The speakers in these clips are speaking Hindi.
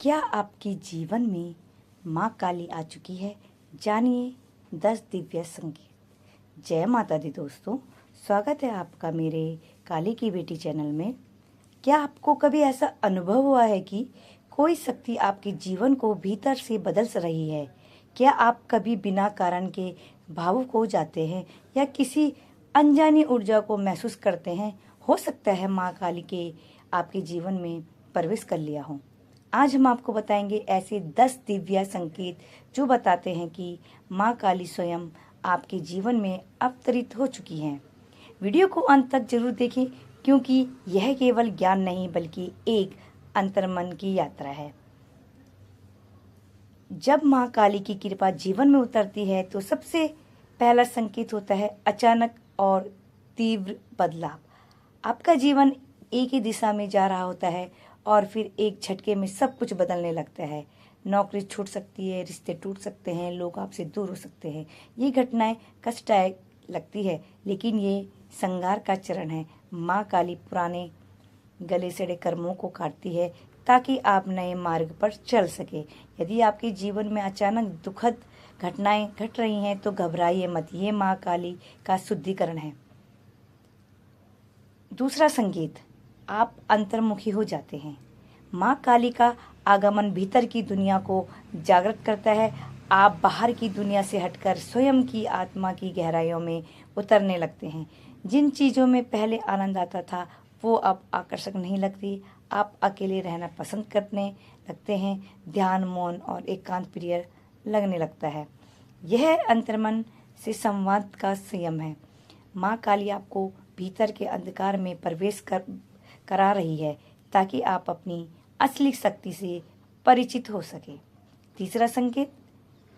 क्या आपके जीवन में माँ काली आ चुकी है? जानिए 10 दिव्य संकेत। जय माता दी दोस्तों, स्वागत है आपका मेरे काली की बेटी चैनल में। क्या आपको कभी ऐसा अनुभव हुआ है कि कोई शक्ति आपके जीवन को भीतर से बदल रही है? क्या आप कभी बिना कारण के भावुक हो जाते हैं या किसी अनजानी ऊर्जा को महसूस करते हैं? हो सकता है माँ काली के आपके जीवन में प्रवेश कर लिया हो। आज हम आपको बताएंगे ऐसे 10 दिव्य संकेत जो बताते हैं कि माँ काली स्वयं आपके जीवन में अवतरित हो चुकी हैं। वीडियो को अंत तक जरूर देखें, क्योंकि यह केवल ज्ञान नहीं बल्कि एक अंतर्मन की यात्रा है। जब माँ काली की कृपा जीवन में उतरती है तो सबसे पहला संकेत होता है अचानक और तीव्र बदलाव। आपका जीवन एक ही दिशा में जा रहा होता है और फिर एक झटके में सब कुछ बदलने लगता है। नौकरी छूट सकती है, रिश्ते टूट सकते हैं, लोग आपसे दूर हो सकते हैं। ये घटनाएं कष्टदायक लगती है, लेकिन ये संघार का चरण है। माँ काली पुराने गले सड़े कर्मों को काटती है ताकि आप नए मार्ग पर चल सके। यदि आपके जीवन में अचानक दुखद घटनाएं घट रही हैं तो घबराइए मत, ये माँ काली का शुद्धिकरण है। दूसरा संकेत, आप अंतर्मुखी हो जाते हैं। माँ काली का आगमन भीतर की दुनिया को जागृत करता है। आप बाहर की दुनिया से हटकर स्वयं की आत्मा की गहराइयों में उतरने लगते हैं। जिन चीज़ों में पहले आनंद आता था वो अब आकर्षक नहीं लगती। आप अकेले रहना पसंद करने लगते हैं। ध्यान, मौन और एकांत प्रिय लगने लगता है। यह अंतर्मन से संवाद का संयम है। माँ काली आपको भीतर के अंधकार में प्रवेश करा रही है ताकि आप अपनी असली शक्ति से परिचित हो सके। तीसरा संकेत,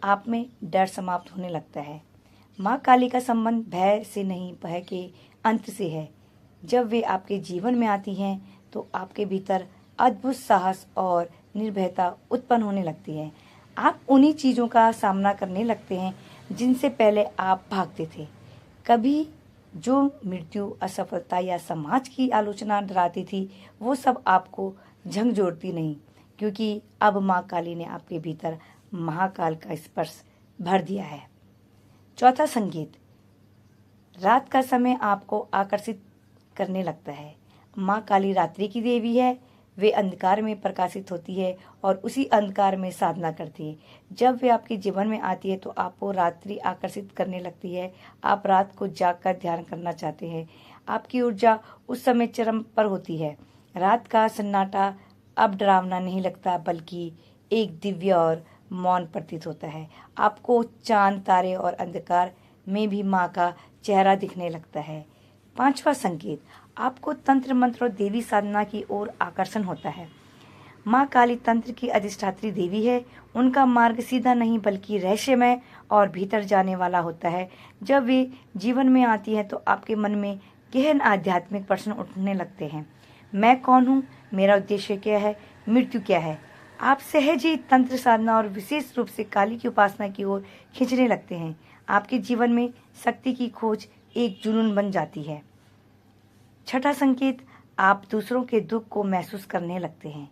आप में डर समाप्त होने लगता है। माँ काली का संबंध भय से नहीं, भय के अंत से है। जब वे आपके जीवन में आती हैं तो आपके भीतर अद्भुत साहस और निर्भयता उत्पन्न होने लगती है। आप उन्हीं चीज़ों का सामना करने लगते हैं जिनसे पहले आप भागते थे। कभी जो मृत्यु, असफलता या समाज की आलोचना डराती थी, वो सब आपको झंझोड़ती नहीं, क्योंकि अब माँ काली ने आपके भीतर महाकाल का स्पर्श भर दिया है। चौथा संकेत, रात का समय आपको आकर्षित करने लगता है। माँ काली रात्रि की देवी है। वे अंधकार में प्रकाशित होती है और उसी अंधकार में साधना करती है। जब वे आपके जीवन में आती है तो आपको रात्रि आकर्षित करने लगती है। आप रात को जागकर ध्यान करना चाहते हैं। आपकी ऊर्जा उस समय चरम पर होती है। रात का सन्नाटा अब डरावना नहीं लगता, बल्कि एक दिव्य और मौन प्रतीत होता है। आपको चांद, तारे और अंधकार में भी माँ का चेहरा दिखने लगता है। पांचवा संकेत, आपको तंत्र मंत्र और देवी साधना की ओर आकर्षण होता है। माँ काली तंत्र की अधिष्ठात्री देवी है। उनका मार्ग सीधा नहीं बल्कि रहस्यमय और भीतर जाने वाला होता है। जब वे जीवन में आती हैं तो आपके मन में गहन आध्यात्मिक प्रश्न उठने लगते हैं। मैं कौन हूँ? मेरा उद्देश्य क्या है? मृत्यु क्या है? आप सहज ही तंत्र साधना और विशेष रूप से काली की उपासना की ओर खींचने लगते हैं। आपके जीवन में शक्ति की खोज एक जुनून बन जाती है। छठा संकेत, आप दूसरों के दुख को महसूस करने लगते हैं।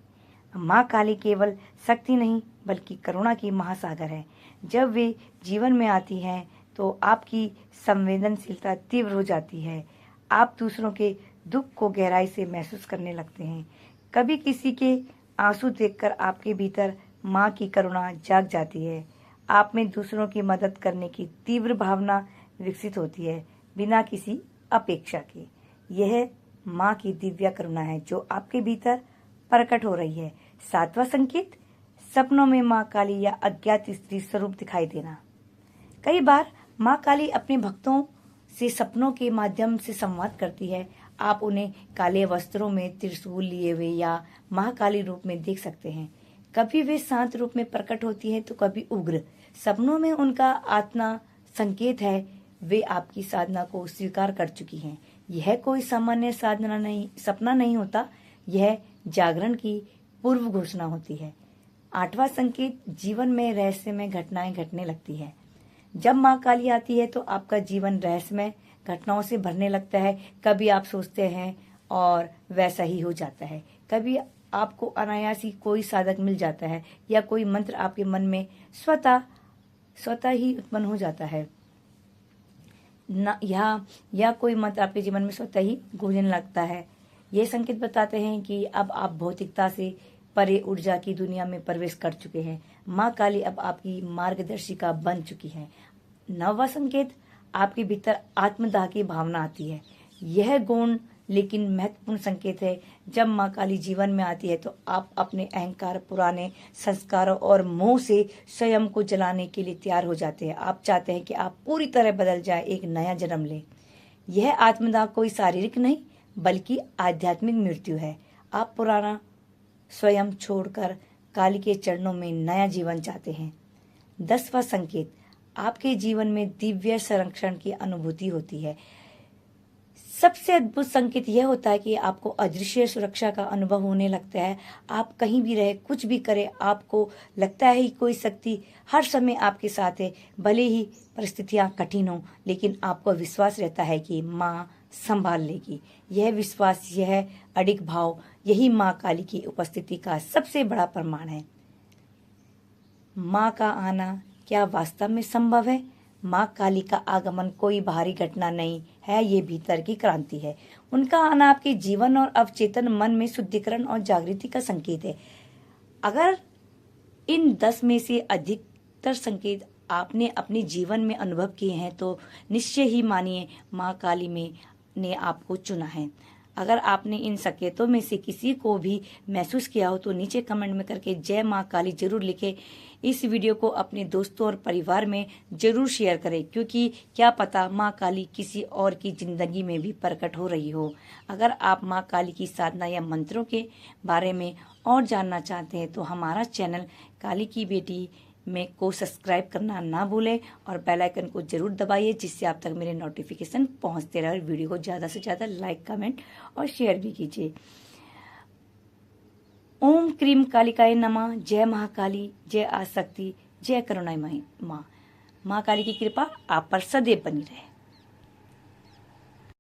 माँ काली केवल शक्ति नहीं बल्कि करुणा की महासागर है। जब वे जीवन में आती हैं तो आपकी संवेदनशीलता तीव्र हो जाती है। आप दूसरों के दुख को गहराई से महसूस करने लगते हैं। कभी किसी के आंसू देखकर आपके भीतर माँ की करुणा जाग जाती है। आप में दूसरों की मदद करने की तीव्र भावना विकसित होती है, बिना किसी अपेक्षा के। यह माँ की दिव्य करुणा है जो आपके भीतर प्रकट हो रही है। सातवां संकेत, सपनों में माँ काली या अज्ञात स्त्री स्वरूप दिखाई देना। कई बार माँ काली अपने भक्तों से सपनों के माध्यम से संवाद करती है। आप उन्हें काले वस्त्रों में त्रिशूल लिए हुए या महाकाली रूप में देख सकते हैं। कभी वे शांत रूप में प्रकट होती है तो कभी उग्र। सपनों में उनका आत्मा संकेत है वे आपकी साधना को स्वीकार कर चुकी हैं। यह कोई सामान्य साधना नहीं, सपना नहीं होता, यह जागरण की पूर्व घोषणा होती है। आठवां संकेत, जीवन में रहस्यमय घटनाएं घटने लगती है। जब माँ काली आती है तो आपका जीवन रहस्यमय घटनाओं से भरने लगता है। कभी आप सोचते हैं और वैसा ही हो जाता है, कभी आपको अनायास ही कोई साधक मिल जाता है या कोई मंत्र आपके मन में स्वतः ही उत्पन्न हो जाता है या कोई मंत्र आपके जीवन में स्वतः ही गूंजने लगता है। ये संकेत बताते हैं कि अब आप भौतिकता से परे ऊर्जा की दुनिया में प्रवेश कर चुके हैं। माँ काली अब आपकी मार्गदर्शिका बन चुकी है। 9वां संकेत, आपके भीतर आत्मदाह की भावना आती है। यह गौण लेकिन महत्वपूर्ण संकेत है। जब माँ काली जीवन में आती है तो आप अपने अहंकार, पुराने संस्कारों और मोह से स्वयं को जलाने के लिए तैयार हो जाते हैं। आप चाहते हैं कि आप पूरी तरह बदल जाए, एक नया जन्म ले। यह आत्मदाह कोई शारीरिक नहीं बल्कि आध्यात्मिक मृत्यु है। आप पुराना स्वयं छोड़कर काली के चरणों में नया जीवन चाहते हैं। 10वां संकेत, आपके जीवन में दिव्य संरक्षण की अनुभूति होती है। सबसे अद्भुत संकेत यह होता है कि आपको अदृश्य सुरक्षा का अनुभव होने लगता है। आप कहीं भी रहे, कुछ भी करें, आपको लगता है कि कोई शक्ति हर समय आपके साथ है। भले ही परिस्थितियां कठिन हो, लेकिन आपको विश्वास रहता है कि माँ संभाल लेगी। यह विश्वास, यह अडिग भाव, यही माँ काली की उपस्थिति का सबसे बड़ा प्रमाण है। माँ का आना क्या वास्तव में संभव है? माँ काली का आगमन कोई बाहरी घटना नहीं है, ये भीतर की क्रांति है। उनका आना आपके जीवन और अवचेतन मन में शुद्धिकरण और जागृति का संकेत है। अगर इन 10 में से अधिकतर संकेत आपने अपने जीवन में अनुभव किए हैं तो निश्चय ही मानिए माँ काली ने आपको चुना है। अगर आपने इन संकेतों में से किसी को भी महसूस किया हो तो नीचे कमेंट में करके जय माँ काली जरूर लिखें। इस वीडियो को अपने दोस्तों और परिवार में जरूर शेयर करें, क्योंकि क्या पता माँ काली किसी और की जिंदगी में भी प्रकट हो रही हो। अगर आप माँ काली की साधना या मंत्रों के बारे में और जानना चाहते हैं तो हमारा चैनल काली की बेटी में को सब्सक्राइब करना ना भूलें और बेल आइकन को जरूर दबाइए, जिससे आप तक मेरे नोटिफिकेशन पहुंचते रहे। और वीडियो को ज़्यादा से ज़्यादा लाइक, कमेंट और शेयर भी कीजिए। ओम क्रीम कालिकाय नमः। जय महाकाली, जय आशक्ति, जय करुणामयी माँ। माँ काली की कृपा आप पर सदैव बनी रहे।